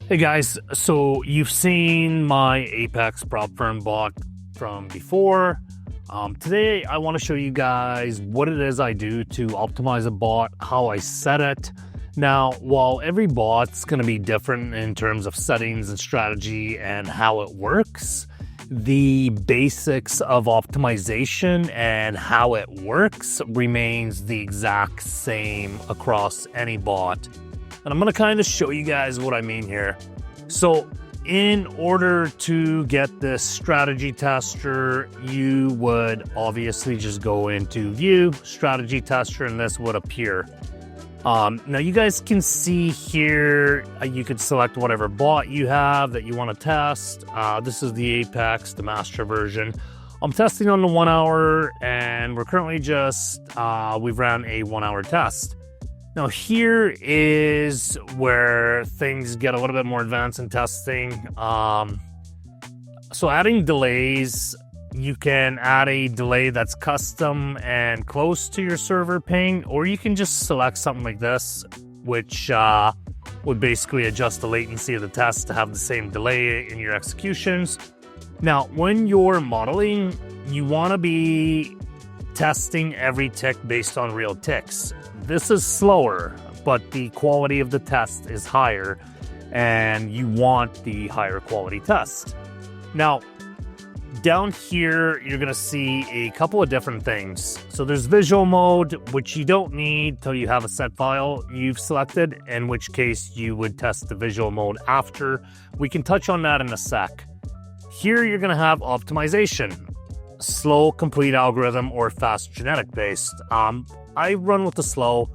Hey guys, so you've seen my Apex prop firm bot from before. Today I want to show you guys what it is I do to optimize a bot, how I set it. Now, while every bot's going to be different in terms of settings and strategy and how it works, the basics of optimization and how it works remains the exact same across any bot. And I'm going to kind of show you guys what I mean here. So in order to get this strategy tester, you would obviously just go into view, strategy tester, and this would appear. Now you guys can see here, you could select whatever bot you have that you want to test. This is the Apex, the master version. I'm testing on the 1 hour, and we're currently we've ran a 1 hour test. Now here is where things get a little bit more advanced in testing. So adding delays, you can add a delay that's custom and close to your server ping, or you can just select something like this, which would basically adjust the latency of the test to have the same delay in your executions. Now, when you're modeling, you want to be testing every tick based on real ticks. This is slower, but the quality of the test is higher, and you want the higher quality test. Now, down here, you're going to see a couple of different things. So there's visual mode, which you don't need till you have a set file you've selected, in which case you would test the visual mode after. We can touch on that in a sec. Here, you're going to have optimization, slow complete algorithm or fast genetic based. I run with the slow.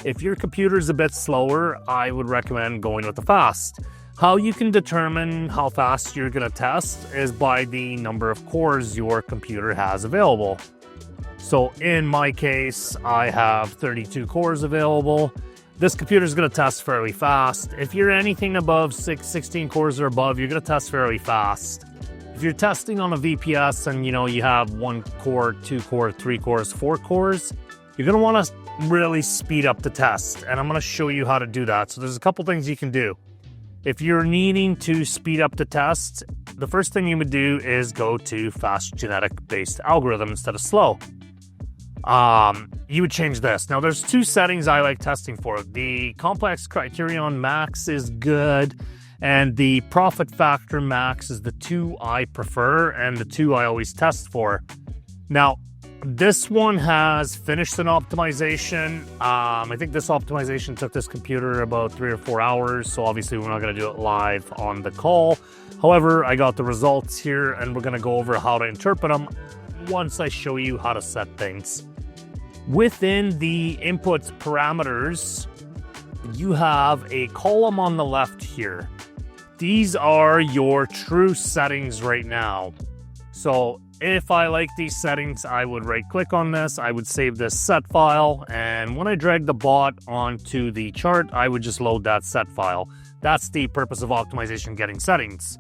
If your computer is a bit slower, I would recommend going with the fast. How you can determine how fast you're going to test is by the number of cores your computer has available. So in my case, I have 32 cores available. This computer is going to test fairly fast. If you're anything above 16 cores or above, you're going to test fairly fast. If you're testing on a VPS and you have 1 core, 2 core, 3 cores, 4 cores, you're going to want to really speed up the test, and I'm going to show you how to do that. So there's a couple things you can do. If you're needing to speed up the test, the first thing you would do is go to fast genetic based algorithm instead of slow. You would change this. Now there's 2 settings I like testing for. The complex criterion max is good, and the profit factor max is the 2 I prefer and the 2 I always test for. Now, this one has finished an optimization. I think this optimization took this computer about 3 or 4 hours, so obviously we're not going to do it live on the call. However, I got the results here, and we're going to go over how to interpret them once I show you how to set things. Within the inputs parameters, you have a column on the left here. These are your true settings right now. So if I like these settings, I would right click on this, I would save this set file, and when I drag the bot onto the chart, I would just load that set file. That's the purpose of optimization, getting settings.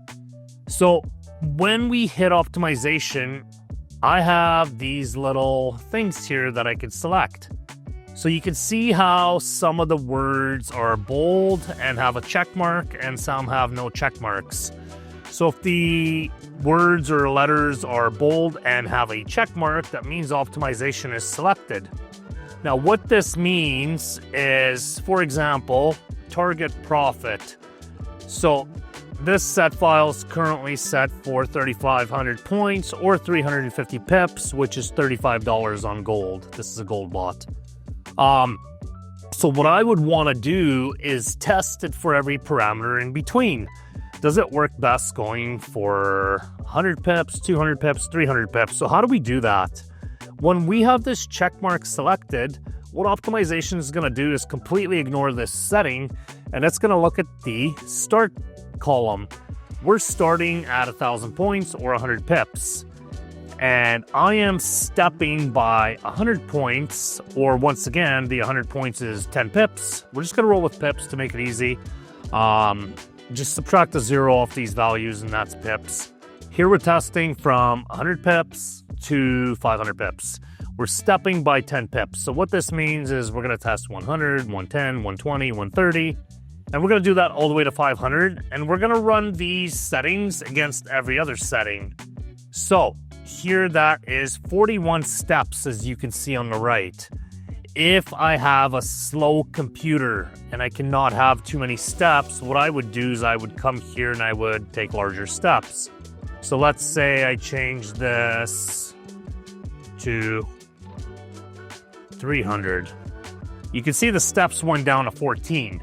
So when we hit optimization, I have these little things here that I could select. So you can see how some of the words are bold and have a check mark, and some have no check marks. So if the words or letters are bold and have a check mark, that means optimization is selected. Now what this means is, for example, target profit. So this set file is currently set for 3,500 points or 350 pips, which is $35 on gold. This is a gold bot. So what I would want to do is test it for every parameter in between. Does it work best going for 100 pips, 200 pips, 300 pips? So how do we do that? When we have this check mark selected, what optimization is going to do is completely ignore this setting, and it's going to look at the start column. We're starting at 1,000 points or 100 pips. And I am stepping by 100 points, or once again, the 100 points is 10 pips. We're just going to roll with pips to make it easy. Just subtract the 0 off these values, and that's pips. Here we're testing from 100 pips to 500 pips. We're stepping by 10 pips. So what this means is we're going to test 100, 110, 120, 130. And we're going to do that all the way to 500. And we're going to run these settings against every other setting. So here that is 41 steps, as you can see on the right. If I have a slow computer and I cannot have too many steps, what I would do is I would come here and I would take larger steps. So let's say I change this to 300. You can see the steps went down to 14.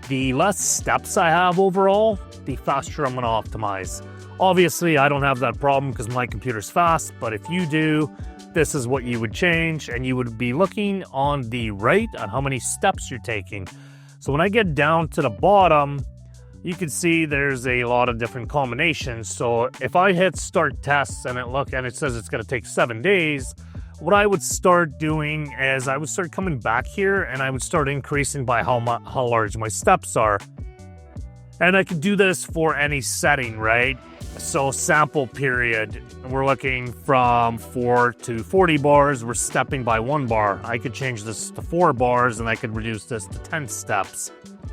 The less steps I have overall, the faster I'm going to optimize. Obviously, I don't have that problem because my computer's fast, but if you do, this is what you would change, and you would be looking on the right at how many steps you're taking. So when I get down to the bottom, you can see there's a lot of different combinations. So if I hit start tests and it says it's going to take 7 days, what I would start doing is I would start coming back here and I would start increasing by how large my steps are. And I could do this for any setting, right? So sample period, we're looking from 4 to 40 bars. We're stepping by 1 bar. I could change this to 4 bars and I could reduce this to 10 steps.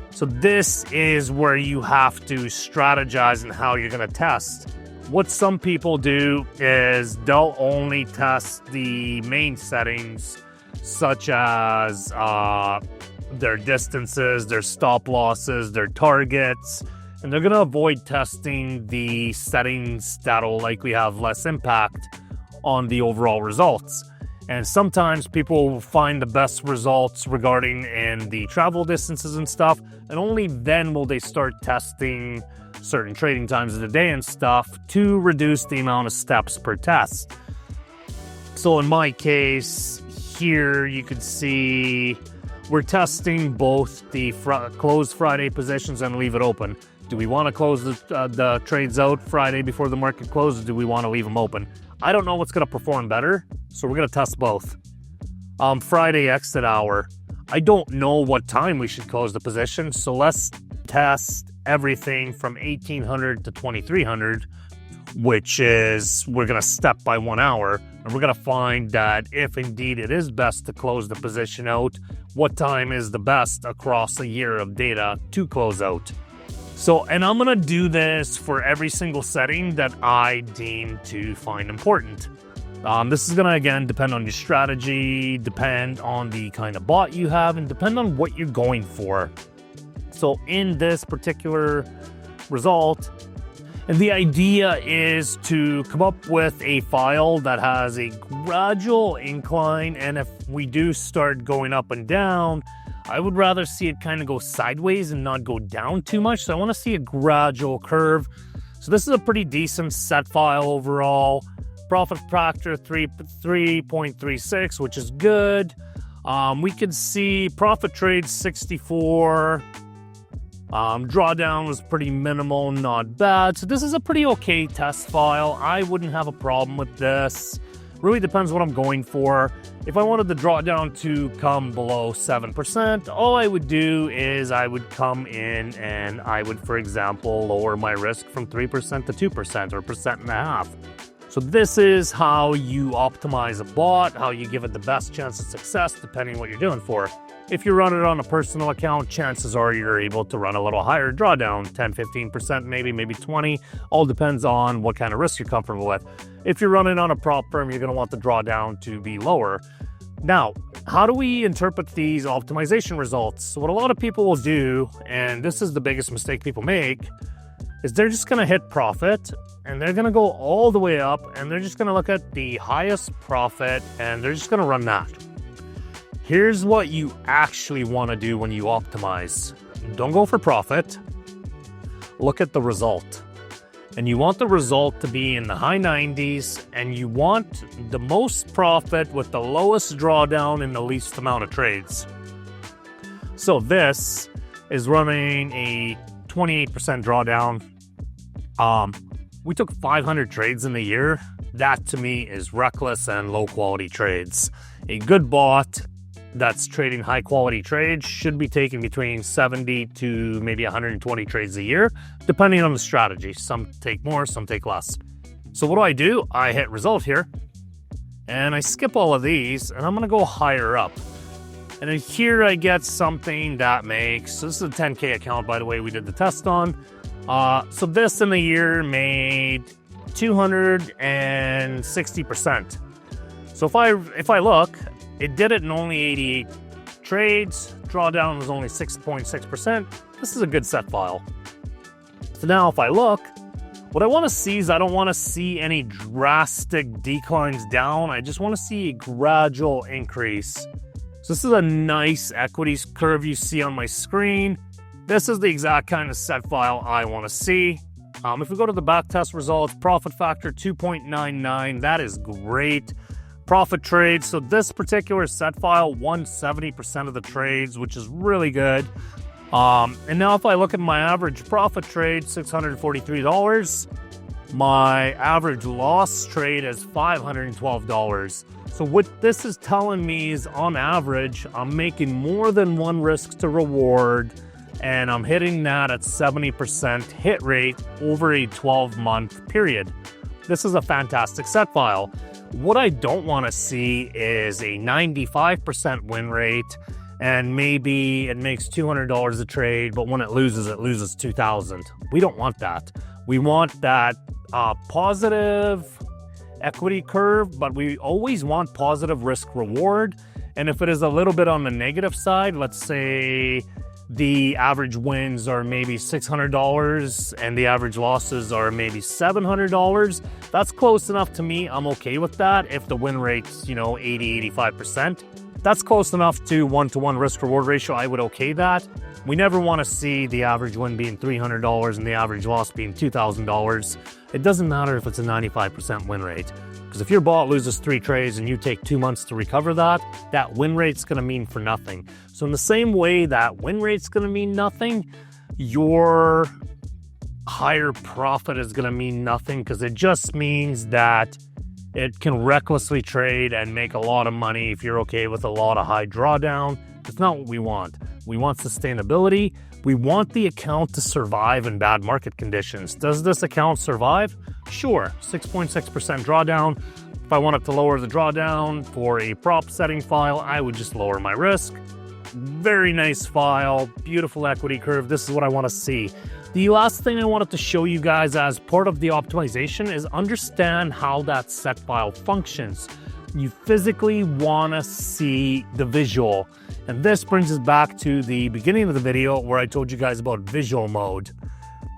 So this is where you have to strategize in how you're going to test. What some people do is they'll only test the main settings, such as their distances, their stop losses, their targets, and they're going to avoid testing the settings that'll likely have less impact on the overall results. And sometimes people will find the best results regarding in the travel distances and stuff, and only then will they start testing certain trading times of the day and stuff to reduce the amount of steps per test. So in my case, here you can see we're testing both the close Friday positions and leave it open. Do we want to close the trades out Friday before the market closes? Do we want to leave them open? I don't know what's going to perform better, so we're going to test both. Friday exit hour. I don't know what time we should close the position, so let's test everything from 1800 to 2300, which is we're going to step by 1 hour, and we're going to find that if indeed it is best to close the position out, what time is the best across a year of data to close out. So, and I'm going to do this for every single setting that I deem to find important. This is going to, again, depend on your strategy, depend on the kind of bot you have, and depend on what you're going for. So in this particular result, and the idea is to come up with a file that has a gradual incline, and if we do start going up and down, I would rather see it kind of go sideways and not go down too much. So I want to see a gradual curve. So this is a pretty decent set file overall. Profit factor 3.36, which is good. We could see profit trade 64. Drawdown was pretty minimal, not bad. So this is a pretty okay test file. I wouldn't have a problem with this. Really depends what I'm going for. If I wanted the drawdown to come below 7%, all I would do is I would come in and I would, for example, lower my risk from 3% to 2% or 1.5%. So this is how you optimize a bot, how you give it the best chance of success, depending on what you're doing for. If you run it on a personal account, chances are you're able to run a little higher drawdown, 10, 15%, maybe 20. All depends on what kind of risk you're comfortable with. If you're running on a prop firm, you're going to want the drawdown to be lower. Now, how do we interpret these optimization results? So what a lot of people will do, and this is the biggest mistake people make, is they're just going to hit profit, and they're going to go all the way up, and they're just going to look at the highest profit, and they're just going to run that. Here's what you actually want to do when you optimize. Don't go for profit. Look at the result. And you want the result to be in the high 90s, and you want the most profit with the lowest drawdown and the least amount of trades. So this is running a 28% drawdown. We took 500 trades in the year. That to me is reckless and low quality trades. A good bot that's trading high quality trades should be taking between 70 to maybe 120 trades a year, depending on the strategy. Some take more, some take less. So what do? I hit result here, and I skip all of these, and I'm going to go higher up. And then here I get something that makes, so this is a 10K account, by the way, we did the test on. So this in the year made 260%. So if I look, it did it in only 88 trades. Drawdown was only 6.6%. This is a good set file. So now if I look, what I want to see is I don't want to see any drastic declines down. I just want to see a gradual increase. So this is a nice equities curve you see on my screen. This is the exact kind of set file I want to see. If we go to the backtest results, profit factor 2.99, that is great. Profit trades, so this particular set file won 70% of the trades, which is really good. And now if I look at my average profit trade, $643, my average loss trade is $512. So what this is telling me is on average, I'm making more than one risk to reward, and I'm hitting that at 70% hit rate over a 12-month period. This is a fantastic set file. What I don't want to see is a 95% win rate, and maybe it makes $200 a trade, but when it loses $2,000. We don't want that. We want that positive equity curve, but we always want positive risk reward. And if it is a little bit on the negative side, let's say the average wins are maybe $600 and the average losses are maybe $700, that's close enough to me. I'm okay with that. If the win rate's, 80, 85%, that's close enough to one-to-one risk reward ratio. I would okay that. We never want to see the average win being $300 and the average loss being $2,000. It doesn't matter if it's a 95% win rate, because if your bot loses 3 trades and you take 2 months to recover that, that win rate's going to mean for nothing. So in the same way that win rate's going to mean nothing, your higher profit is going to mean nothing, because it just means that it can recklessly trade and make a lot of money if you're okay with a lot of high drawdown. That's not what we want. We want sustainability. We want the account to survive in bad market conditions. Does this account survive? Sure, 6.6% drawdown. If I wanted to lower the drawdown for a prop setting file, I would just lower my risk. Very nice file, beautiful equity curve. This is what I want to see. The last thing I wanted to show you guys as part of the optimization is understand how that set file functions. You physically want to see the visual. And this brings us back to the beginning of the video where I told you guys about visual mode.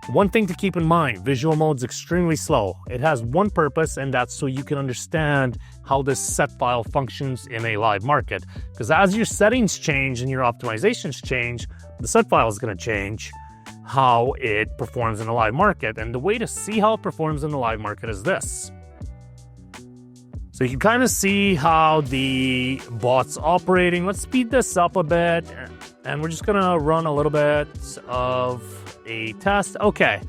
One thing to keep in mind, visual mode is extremely slow. It has one purpose, and that's so you can understand how this set file functions in a live market. Because as your settings change and your optimizations change, the set file is going to change how it performs in a live market. And the way to see how it performs in the live market is this. So you can kind of see how the bot's operating. Let's speed this up a bit, and we're just gonna run a little bit of a test. Okay,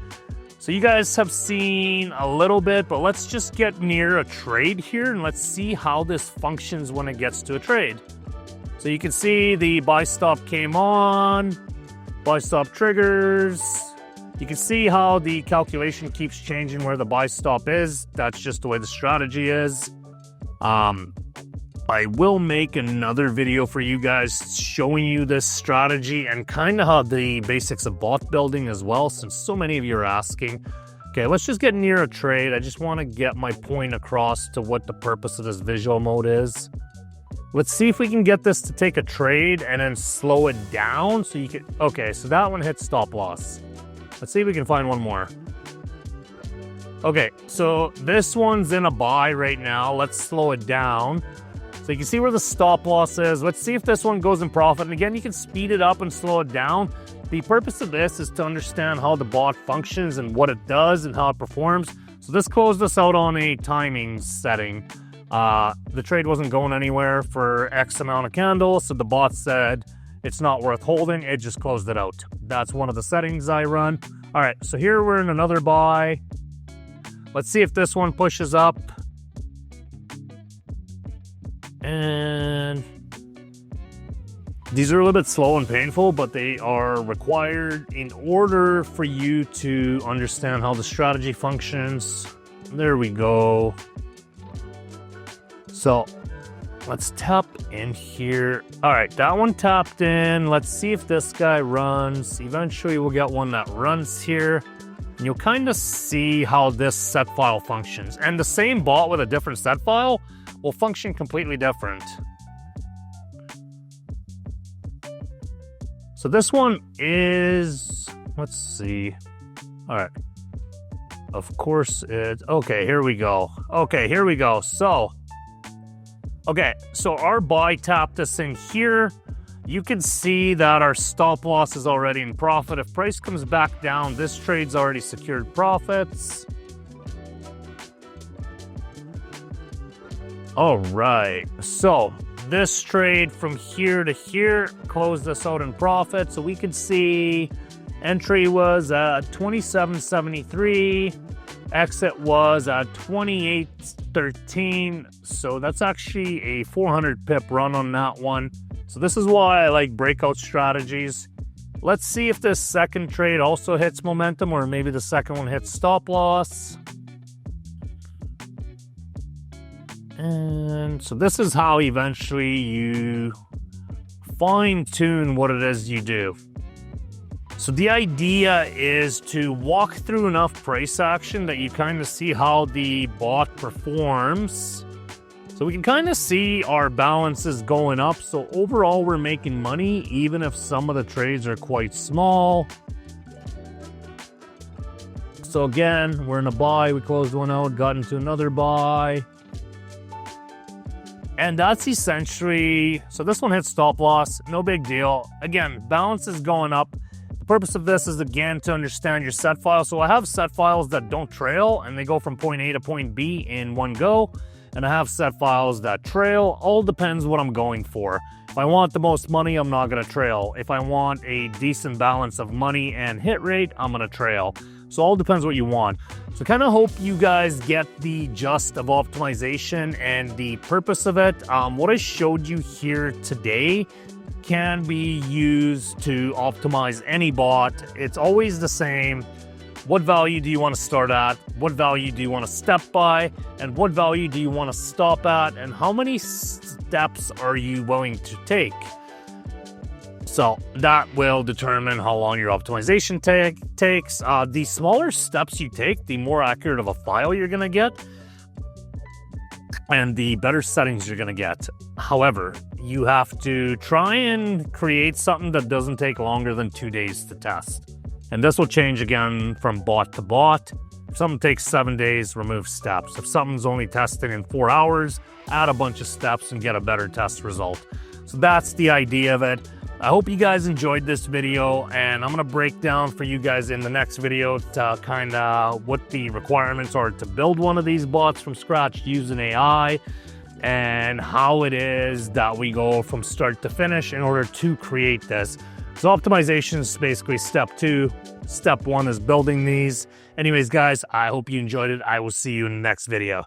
so you guys have seen a little bit, but let's just get near a trade here and let's see how this functions when it gets to a trade. So you can see the buy stop came on, buy stop triggers. You can see how the calculation keeps changing where the buy stop is. That's just the way the strategy is. I will make another video for you guys showing you this strategy and kind of how the basics of bot building as well, since so many of you are asking. Okay, let's just get near a trade. I just want to get my point across to what the purpose of this visual mode is. Let's see if we can get this to take a trade and then slow it down so you can... Okay, so that one hit stop loss. Let's see if we can find one more. Okay, so this one's in a buy right now. Let's slow it down. So you can see where the stop loss is. Let's see if this one goes in profit. And again, you can speed it up and slow it down. The purpose of this is to understand how the bot functions and what it does and how it performs. So this closed us out on a timing setting. The trade wasn't going anywhere for X amount of candles, so the bot said it's not worth holding. It just closed it out. That's one of the settings I run. All right, so here we're in another buy. Let's see if this one pushes up. And these are a little bit slow and painful, but they are required in order for you to understand how the strategy functions. There we go. So let's tap in here. All right, that one tapped in. Let's see if this guy runs. Eventually, we'll get one that runs here. And you'll kind of see how this set file functions. And the same bot with a different set file will function completely different. So this one is, let's see. All right. Of course it's, okay, here we go. Okay, here we go. So our buy tapped us in here. You can see that our stop loss is already in profit. If price comes back down, this trade's already secured profits. All right, so this trade from here to here closed us out in profit. So we can see entry was at 27.73. Exit was at 28.13. So that's actually a 400 pip run on that one. So this is why I like breakout strategies. Let's see if this second trade also hits momentum, or maybe the second one hits stop loss. And so this is how eventually you fine-tune what it is you do. So the idea is to walk through enough price action that you kind of see how the bot performs. So we can kind of see our balances going up. So overall, we're making money, even if some of the trades are quite small. So again, we're in a buy. We closed one out, got into another buy. And that's essentially, so this one hit stop loss, no big deal. Again, balance is going up. The purpose of this is, again, to understand your set file. So I have set files that don't trail, and they go from point A to point B in one go. And I have set files that trail. All depends what I'm going for. If I want the most money, I'm not going to trail. If I want a decent balance of money and hit rate, I'm going to trail. So all depends what you want. So kind of hope you guys get the gist of optimization and the purpose of it. What I showed you here today can be used to optimize any bot. It's always the same. What value do you want to start at? What value do you want to step by? And what value do you want to stop at? And how many steps are you willing to take? So that will determine how long your optimization takes. The smaller steps you take, the more accurate of a file you're going to get, and the better settings you're going to get. However, you have to try and create something that doesn't take longer than 2 days to test. And this will change again from bot to bot. If something takes 7 days, remove steps. If something's only tested in 4 hours, add a bunch of steps and get a better test result. So that's the idea of it. I hope you guys enjoyed this video, and I'm going to break down for you guys in the next video to kind of what the requirements are to build one of these bots from scratch using AI, and how it is that we go from start to finish in order to create this. So optimization is basically step 2. Step 1 is building these. Anyways, guys, I hope you enjoyed it. I will see you in the next video.